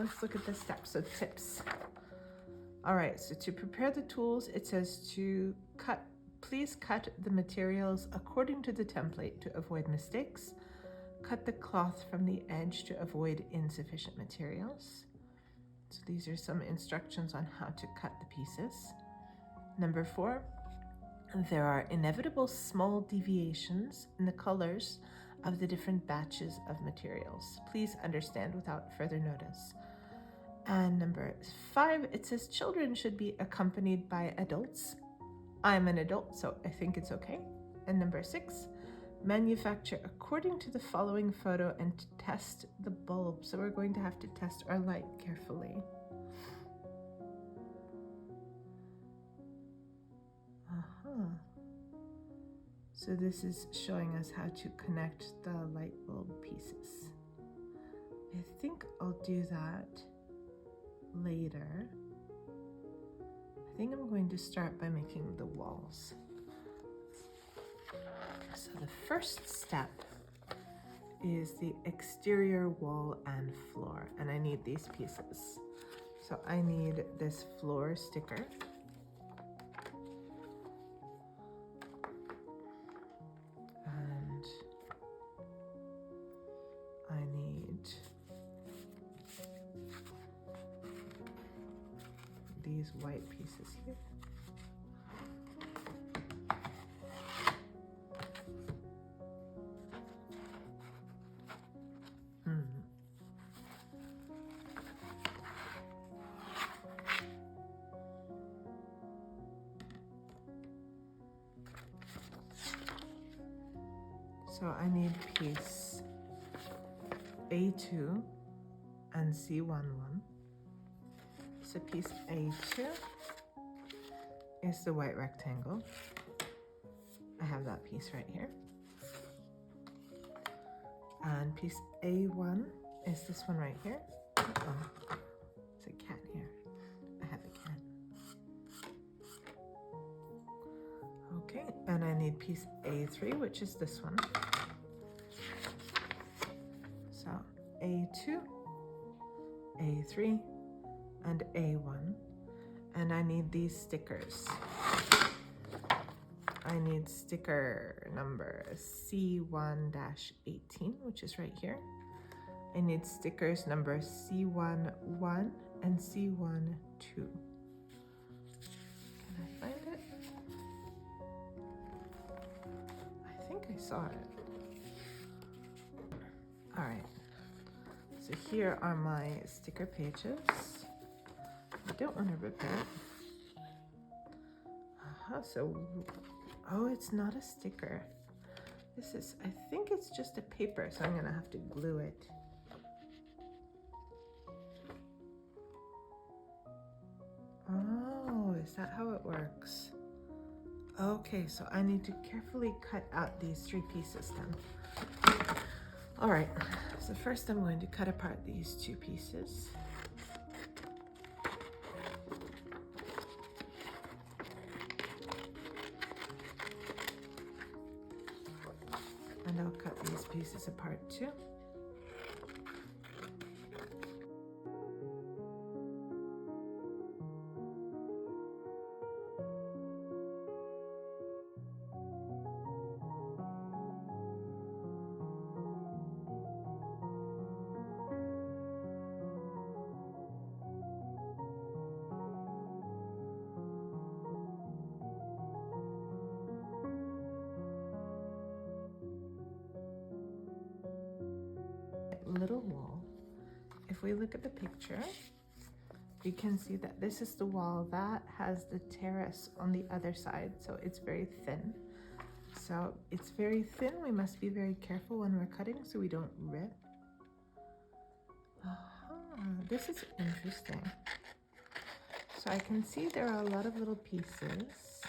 let's look at the steps. So tips. All right, so to prepare the tools, it says to cut, please cut the materials according to the template to avoid mistakes. Cut the cloth from the edge to avoid insufficient materials. So these are some instructions on how to cut the pieces. Number 4, there are inevitable small deviations in the colors of the different batches of materials. Please understand without further notice. And number 5, it says children should be accompanied by adults. I'm an adult, so I think it's okay. And number 6, manufacture according to the following photo and test the bulb. So we're going to have to test our light carefully. So this is showing us how to connect the light bulb pieces. I think I'll do that later. I think I'm going to start by making the walls. So the first step is the exterior wall and floor, and I need these pieces. So I need this floor sticker. And I need these white pieces here. So I need piece A2 and C11. So piece A2 is the white rectangle. I have that piece right here. And piece A1 is this one right here. Oh, it's a cat here. I have a cat. Okay, and I need piece A3, which is this one. So A2, A3, and A1. And I need these stickers. I need sticker number C1-18, which is right here. I need stickers number C11 and C12. Can I find it? I think I saw it. All right, so here are my sticker pages. I don't want to rip it. So, oh, it's not a sticker. This is, I think it's just a paper, so I'm gonna have to glue it. Oh, is that how it works? Okay, so I need to carefully cut out these 3 pieces then. All right, so first I'm going to cut apart these 2 pieces. And I'll cut these pieces apart too. Little wall. If we look at the picture, you can see that this is the wall that has the terrace on the other side, so it's very thin. So it's very thin. We must be very careful when we're cutting so we don't rip. This is interesting. So I can see there are a lot of little pieces.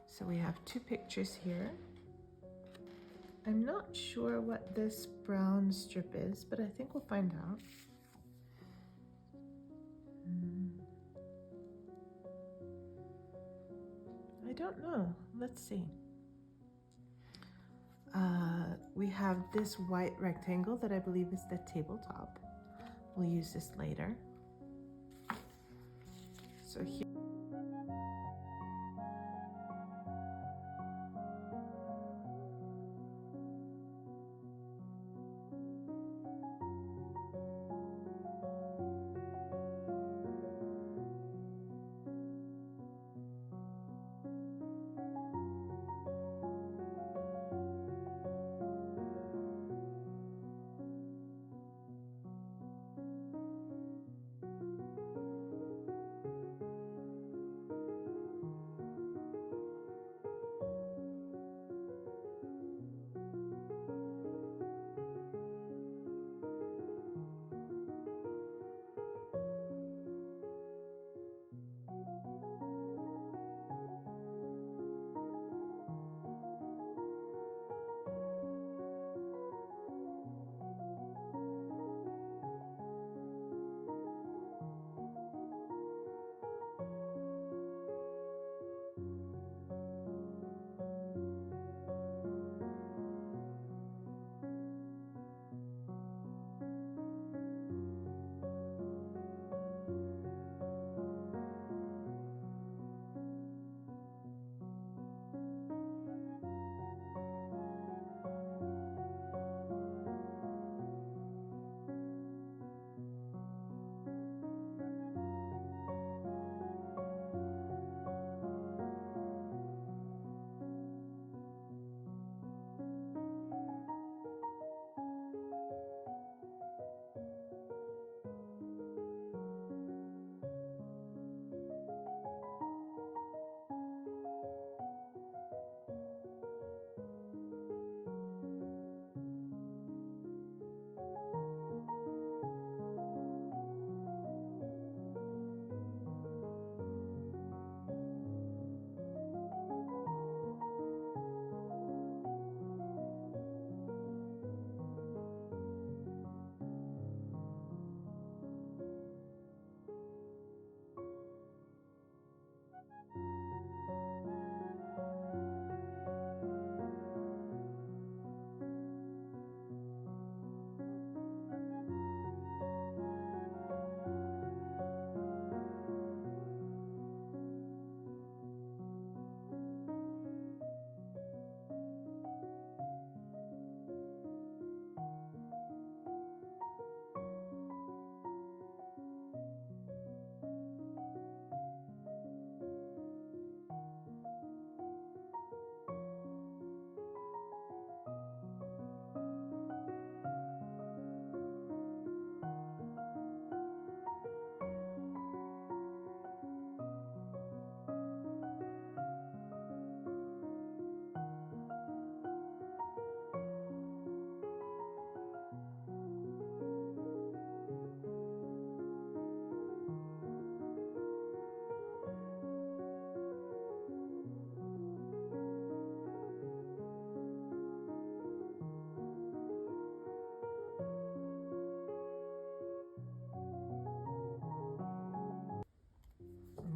So we have 2 pictures here. I'm not sure what this brown strip is, but I think we'll find out. I don't know. Let's see. We have this white rectangle that I believe is the tabletop. We'll use this later. So here.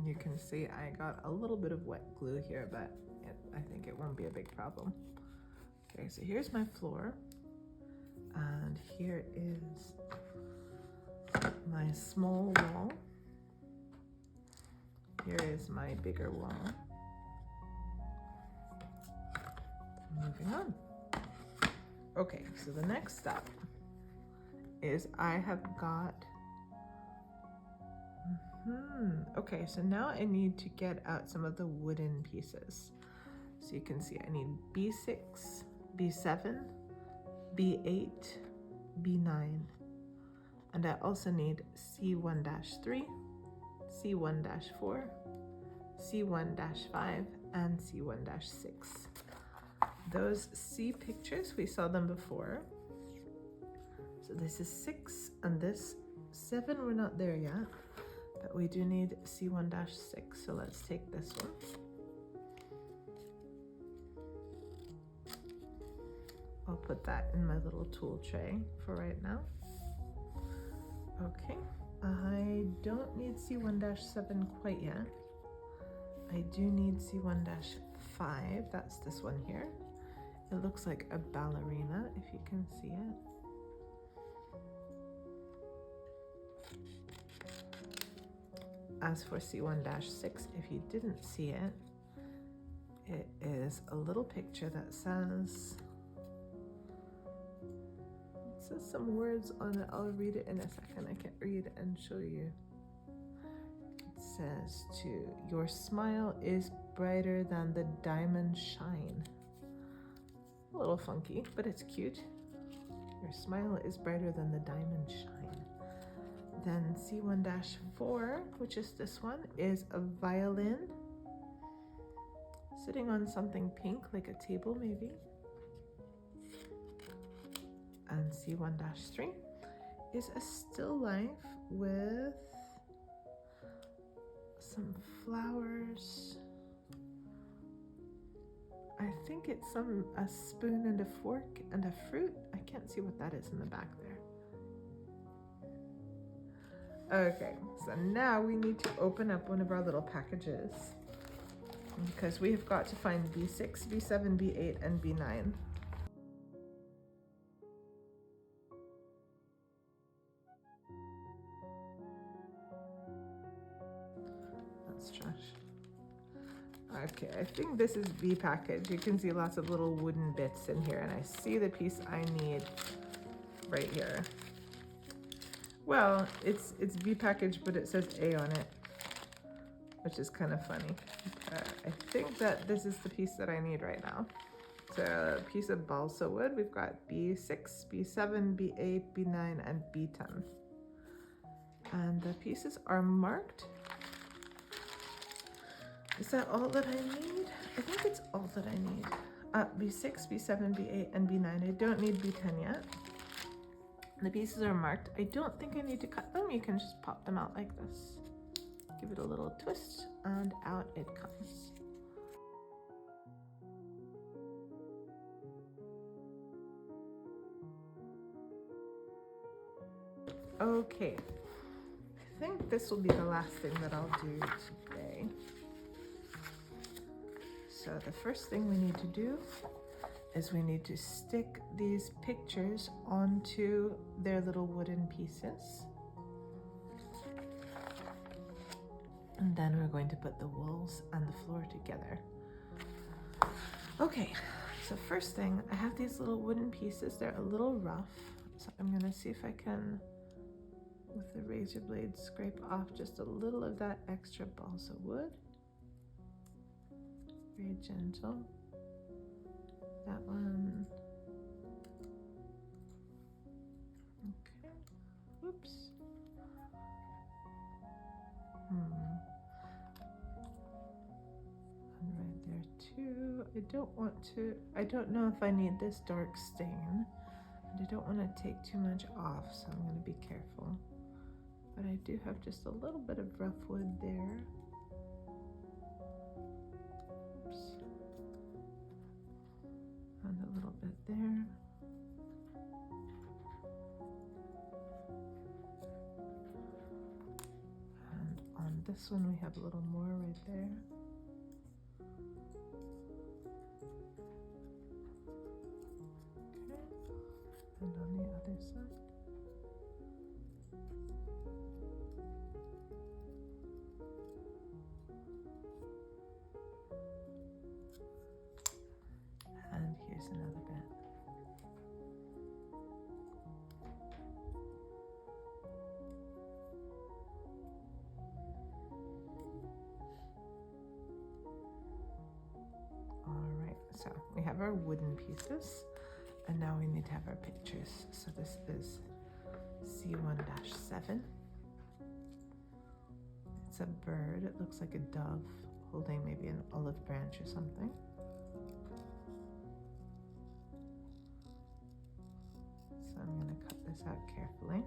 You can see I got a little bit of wet glue here, but I think it won't be a big problem. Okay, so here's my floor, and here is my small wall. Here is my bigger wall. Moving on. Okay, so the next step is I have got okay, so now I need to get out some of the wooden pieces. So you can see I need B6, B7, B8, B9, and I also need C1-3, C1-4, C1-5, and C1-6. Those C pictures, we saw them before. So this is 6, and this 7, we're not there yet. But we do need C1-6, so let's take this one. I'll put that in my little tool tray for right now. Okay, I don't need C1-7 quite yet. I do need C1-5, that's this one here. It looks like a ballerina, if you can see it. As for C1-6, if you didn't see it, it is a little picture that says some words on it. I'll read it in a second. I can't read and show you. It says your smile is brighter than the diamond shine. A little funky, but it's cute. Your smile is brighter than the diamond shine. Then C1-4, which is this one, is a violin sitting on something pink, like a table maybe. And C1-3 is a still life with some flowers. I think it's a spoon and a fork and a fruit. I can't see what that is in the back there. Okay, so now we need to open up one of our little packages because we have got to find B6, B7, B8, and B9. That's trash. Okay, I think this is B package. You can see lots of little wooden bits in here, and I see the piece I need right here. Well, it's B package, but it says A on it, which is kind of funny. I think that this is the piece that I need right now. It's a piece of balsa wood. We've got B6, B7, B8, B9, and B10. And the pieces are marked. Is that all that I need? I think it's all that I need. B6, B7, B8, and B9. I don't need B10 yet. The pieces are marked. I don't think I need to cut them. You can just pop them out like this. Give it a little twist and out it comes. Okay, I think this will be the last thing that I'll do today. So the first thing we need to do is we need to stick these pictures onto their little wooden pieces. And then we're going to put the walls and the floor together. Okay, so first thing, I have these little wooden pieces. They're a little rough, so I'm gonna see if I can, with the razor blade, scrape off just a little of that extra balsa wood. Very gentle. That one. Okay. Whoops. And right there too. I don't know if I need this dark stain. And I don't want to take too much off, so I'm going to be careful. But I do have just a little bit of rough wood there. Oops. And a little bit there. And on this one we have a little more right there. Okay. And on the other side. And here's another bit. All right, so we have our wooden pieces, and now we need to have our pictures. So this is C1-7. It's a bird. It looks like a dove holding maybe an olive branch or something. So I'm going to cut this out carefully.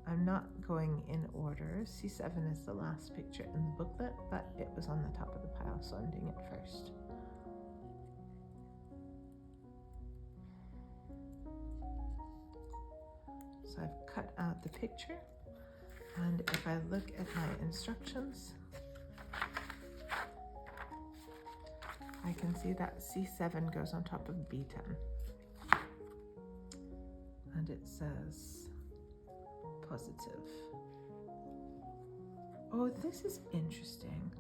I'm not going in order. C7 is the last picture in the booklet, but it was on the top of the pile, so I'm doing it first. So I've cut out the picture, and if I look at my instructions, I can see that C7 goes on top of B10. it says positive. Oh, this is interesting.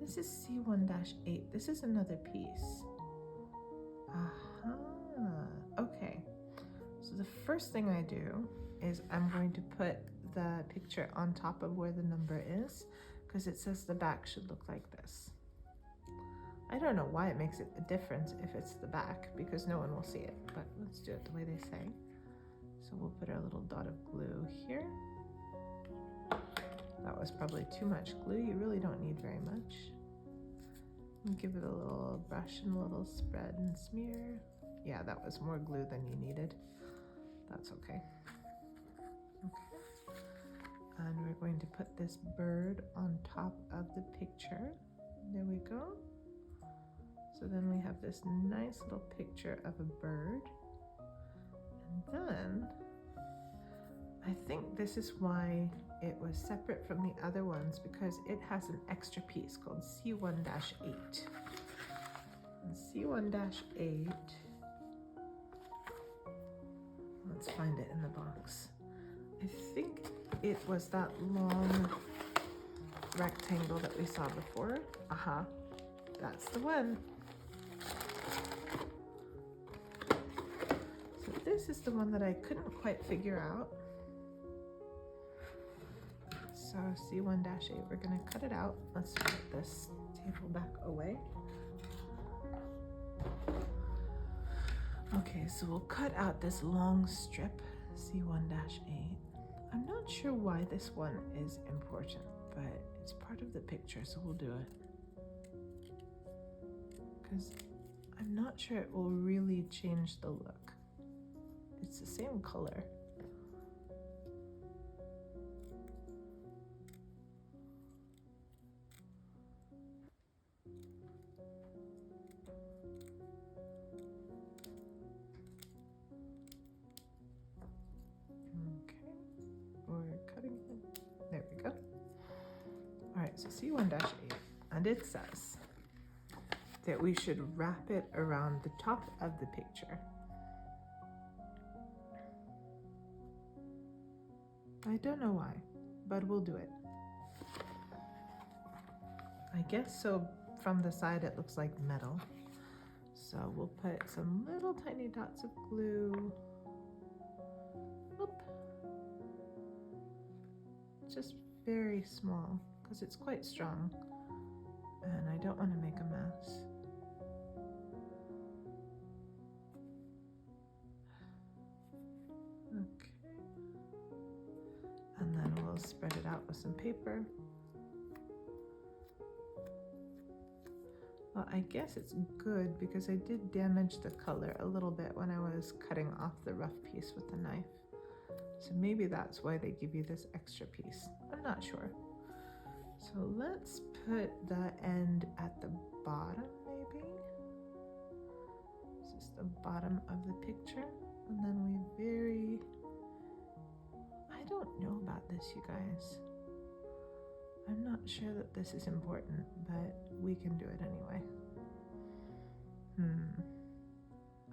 This is C1-8. This is another piece. Aha. Okay. So the first thing I do is I'm going to put the picture on top of where the number is, because it says the back should look like this. I don't know why it makes it a difference if it's the back, because no one will see it, but let's do it the way they say. So we'll put our little dot of glue here. That was probably too much glue. You really don't need very much. And give it a little brush and a little spread and smear. Yeah, that was more glue than you needed. That's okay. Okay. And we're going to put this bird on top of the picture. There we go. So then we have this nice little picture of a bird. And then I think this is why it was separate from the other ones, because it has an extra piece called C1-8. And C1-8, let's find it in the box. I think it was that long rectangle that we saw before. Aha, that's the one. So this is the one that I couldn't quite figure out. So C1-8, we're gonna cut it out. Let's put this table back away. Okay, so we'll cut out this long strip, C1-8. I'm not sure why this one is important, but it's part of the picture, so we'll do it. Because I'm not sure it will really change the look. It's the same color. There we go. All right, so C1-8, and it says that we should wrap it around the top of the picture. I don't know why, but we'll do it. I guess so from the side it looks like metal. So we'll put some little tiny dots of glue. Oop. Just very small, because it's quite strong and I don't want to make a mess. Okay, and then we'll spread it out with some paper. Well, I guess it's good because I did damage the color a little bit when I was cutting off the rough piece with the knife. So maybe that's why they give you this extra piece. I'm not sure. So let's put the end at the bottom, maybe. This is the bottom of the picture. And then I don't know about this, you guys. I'm not sure that this is important, but we can do it anyway.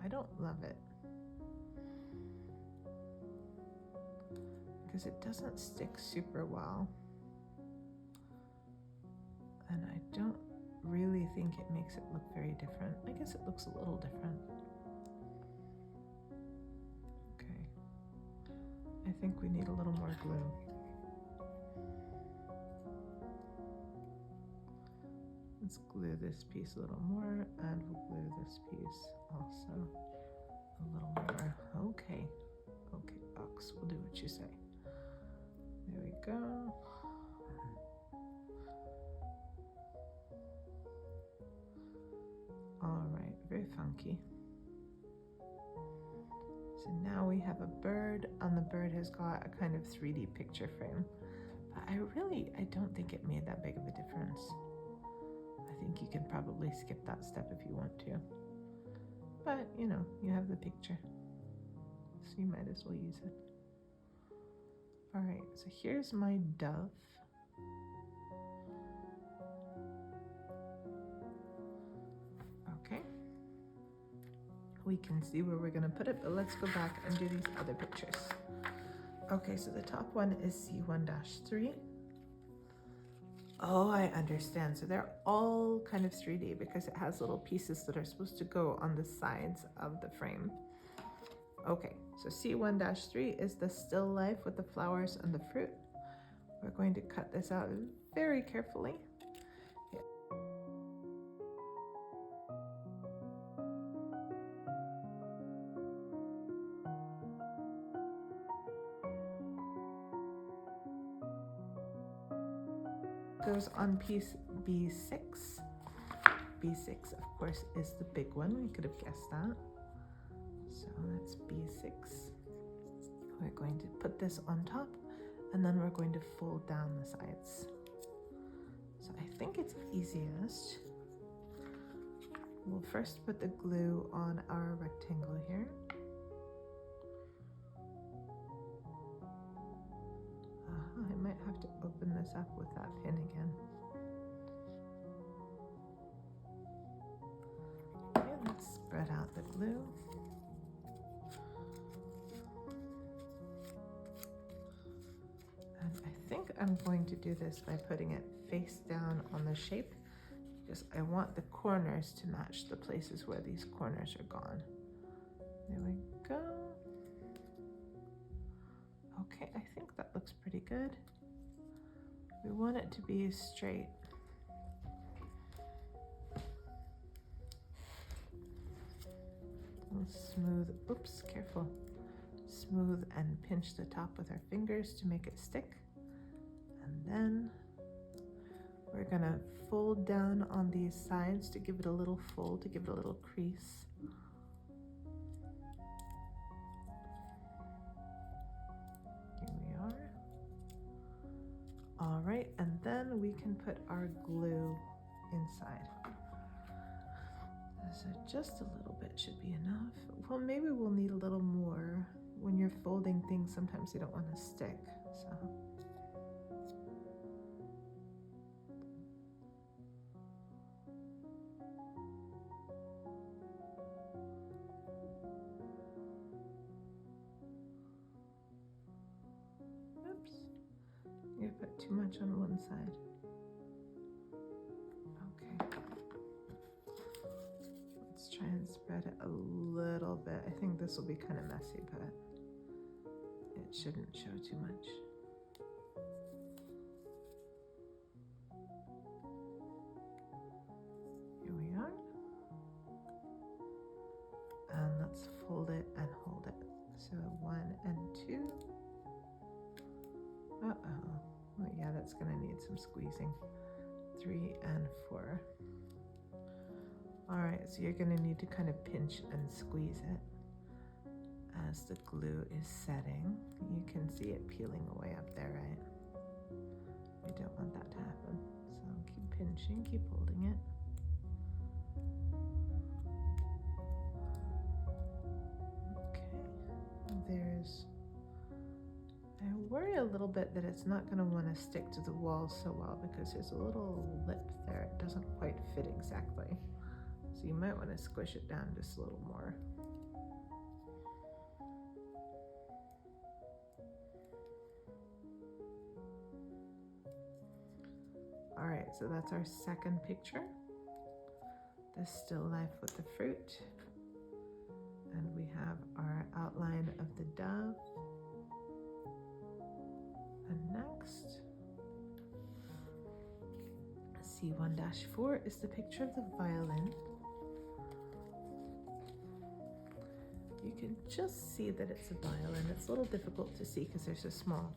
I don't love it. Because it doesn't stick super well. And I don't really think it makes it look very different. I guess it looks a little different. Okay. I think we need a little more glue. Let's glue this piece a little more, and we'll glue this piece also a little more. Okay. Okay, box, we'll do what you say. There we go. All right, very funky. So now we have a bird, and the bird has got a kind of 3D picture frame. But I don't think it made that big of a difference. I think you can probably skip that step if you want to. But, you know, you have the picture. So you might as well use it. All right, so here's my dove. Okay. we can see where we're going to put it, but let's go back and do these other pictures. Okay, so the top one is C1-3. Oh, I understand. So they're all kind of 3D because it has little pieces that are supposed to go on the sides of the frame. Okay, so C1-3 is the still life with the flowers and the fruit. We're going to cut this out very carefully. Goes on piece B6. B6, of course, is the big one. We could have guessed that. So that's B6. We're going to put this on top, and then we're going to fold down the sides. So I think it's easiest. We'll first put the glue on our rectangle here. I might have to open this up with that pin again. Okay, let's spread out the glue. And I think I'm going to do this by putting it face down on the shape because I want the corners to match the places where these corners are gone. There we go. Okay, I think that looks pretty good. We want it to be straight. We'll smooth, oops, careful. Smooth and pinch the top with our fingers to make it stick. And then we're gonna fold down on these sides to give it a little fold, to give it a little crease. Here we are. All right, and then we can put our glue inside. So just a little bit should be enough. Well, maybe we'll need a little more. When you're folding things, sometimes they don't want to stick, so. Oops, you put too much on one side. Okay. Let's try and spread it a little bit. I think this will be kind of messy, but it shouldn't show too much. Here we are. And let's fold it and hold it. So 1 and 2. Uh-oh. Oh yeah, that's gonna need some squeezing. 3 and 4. All right, so you're gonna need to kind of pinch and squeeze it as the glue is setting. You can see it peeling away up there, right? We don't want that to happen. So keep pinching, keep holding it. Okay, I worry a little bit that it's not gonna wanna stick to the wall so well because there's a little lip there. It doesn't quite fit exactly. So you might wanna squish it down just a little more. All right, so that's our second picture. The still life with the fruit. And we have our outline of the dove. And next, C1-4 is the picture of the violin. You can just see that it's a violin. It's a little difficult to see because they're so small.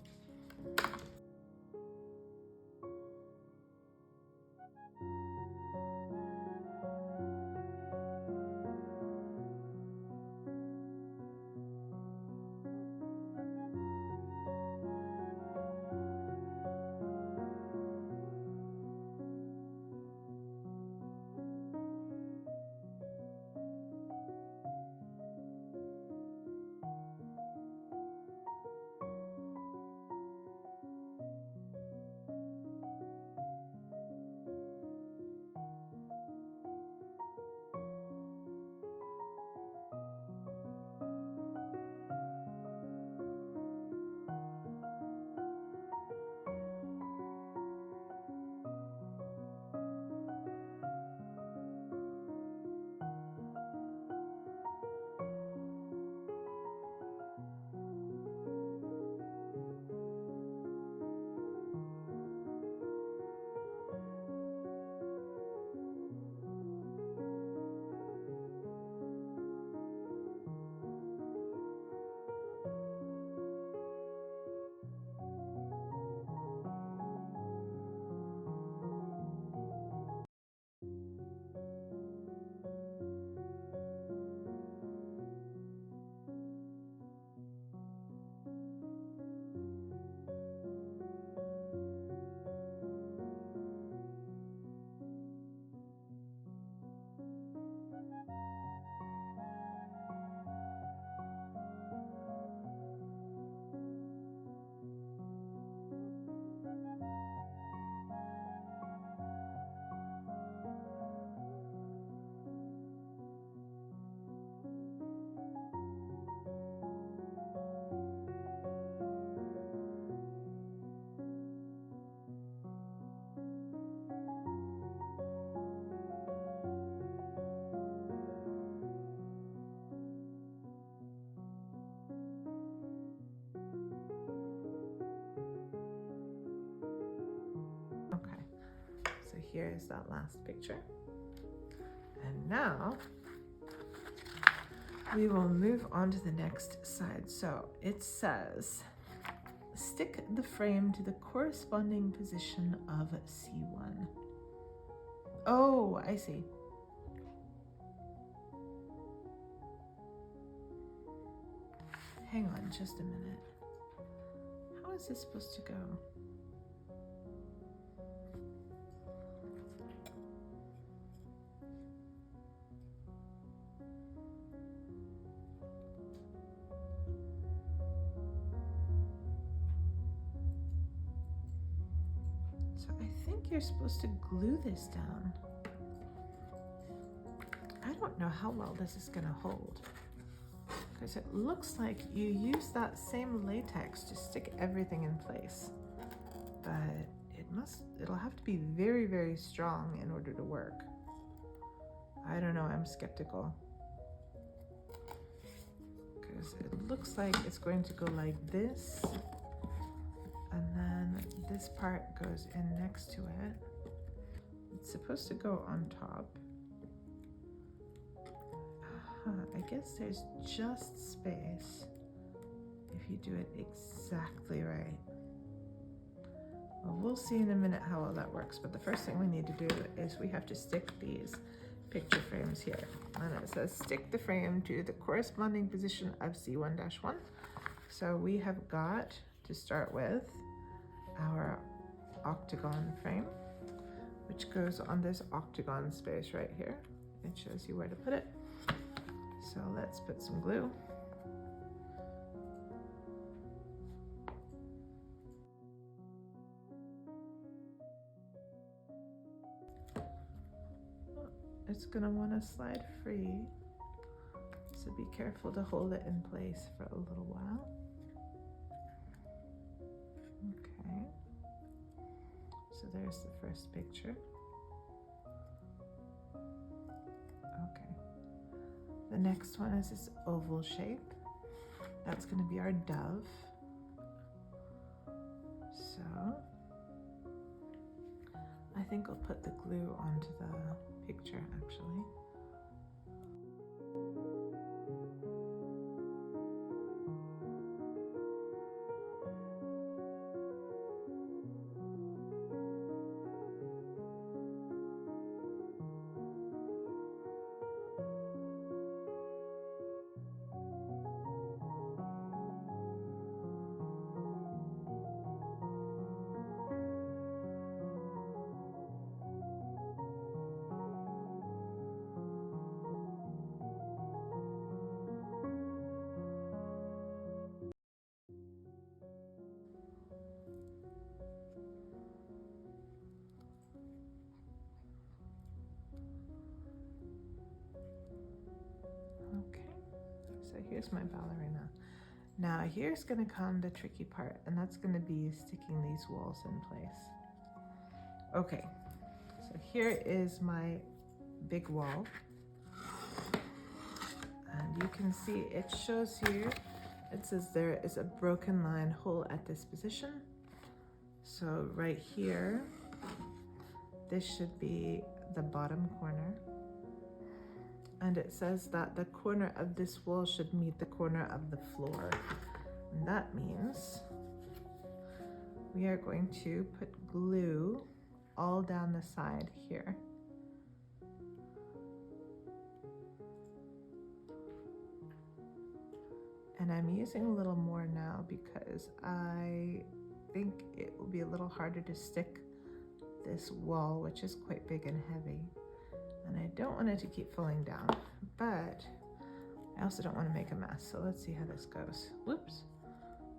here is that last picture. And now we will move on to the next side. So it says, stick the frame to the corresponding position of C1. Oh, I see. Hang on just a minute. How is this supposed to go? So I think you're supposed to glue this down. I don't know how well this is gonna hold, because it looks like you use that same latex to stick everything in place, but it'll have to be very, very strong in order to work. I don't know, I'm skeptical, because it looks like it's going to go like this, and then this part goes in next to it. It's supposed to go on top. I guess there's just space if you do it exactly right. Well, we'll see in a minute how well that works, but the first thing we need to do is we have to stick these picture frames here. And it says stick the frame to the corresponding position of C1-1. So we have got to start with our octagon frame, which goes on this octagon space right here. It shows you where to put it. So let's put some glue. It's gonna want to slide free, so be careful to hold it in place for a little while. Okay, so there's the first picture. Okay, the next one is this oval shape. That's going to be our dove. So I think I'll put the glue onto the picture actually. So here's my ballerina. Now here's gonna come the tricky part, and that's gonna be sticking these walls in place. Okay, so here is my big wall. And you can see it shows you, it says there is a broken line hole at this position. So right here, this should be the bottom corner. And it says that the corner of this wall should meet the corner of the floor. And that means we are going to put glue all down the side here. And I'm using a little more now because I think it will be a little harder to stick this wall, which is quite big and heavy. And I don't want it to keep falling down, but I also don't want to make a mess. So let's see how this goes. Whoops.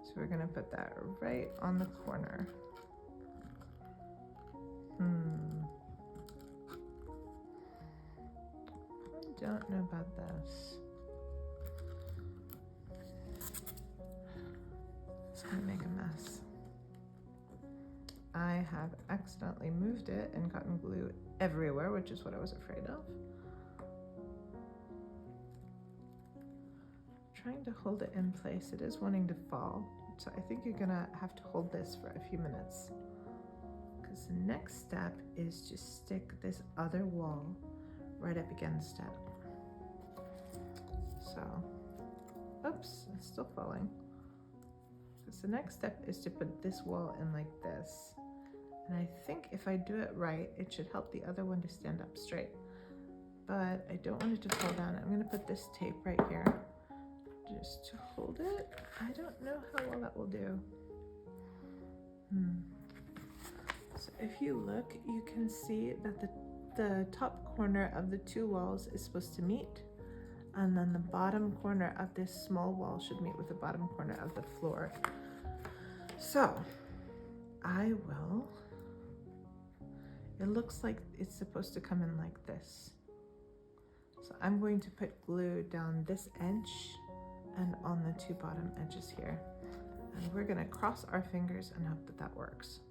So we're gonna put that right on the corner. I don't know about this. It's gonna make a mess. I have accidentally moved it and gotten glue everywhere, which is what I was afraid of. Trying to hold it in place. It is wanting to fall. So I think you're gonna have to hold this for a few minutes, because because the next step is to stick this other wall right up against it. So, oops, it's still falling. Because the next step is to put this wall in like this. And I think if I do it right, it should help the other one to stand up straight. But I don't want it to fall down. I'm going to put this tape right here just to hold it. I don't know how well that will do. So if you look, you can see that the top corner of the two walls is supposed to meet, and then the bottom corner of this small wall should meet with the bottom corner of the floor. So I will, it looks like it's supposed to come in like this. So I'm going to put glue down this edge and on the two bottom edges here. And we're gonna cross our fingers and hope that that works.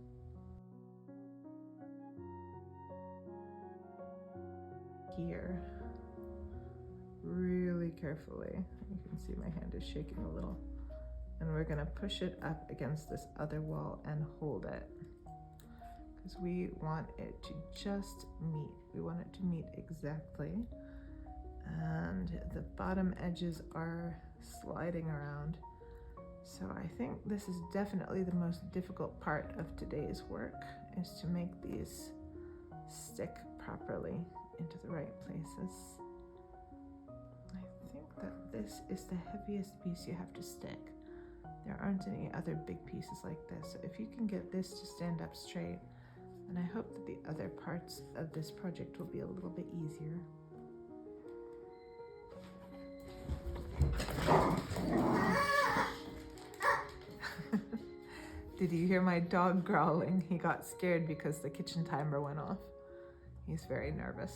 Here, really carefully. You can see my hand is shaking a little. And we're gonna push it up against this other wall and hold it. Because we want it to just meet. We want it to meet exactly. And the bottom edges are sliding around. So I think this is definitely the most difficult part of today's work, is to make these stick properly into the right places. I think that this is the heaviest piece you have to stick. There aren't any other big pieces like this. So if you can get this to stand up straight, and I hope that the other parts of this project will be a little bit easier. Did you hear my dog growling? He got scared because the kitchen timer went off. He's very nervous.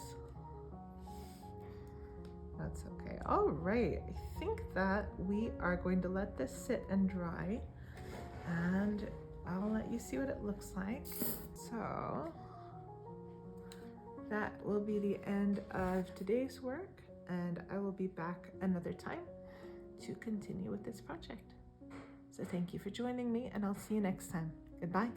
That's okay. All right, I think that we are going to let this sit and dry, and I'll let you see what it looks like. So that will be the end of today's work, and I will be back another time to continue with this project. So thank you for joining me, and I'll see you next time. Goodbye.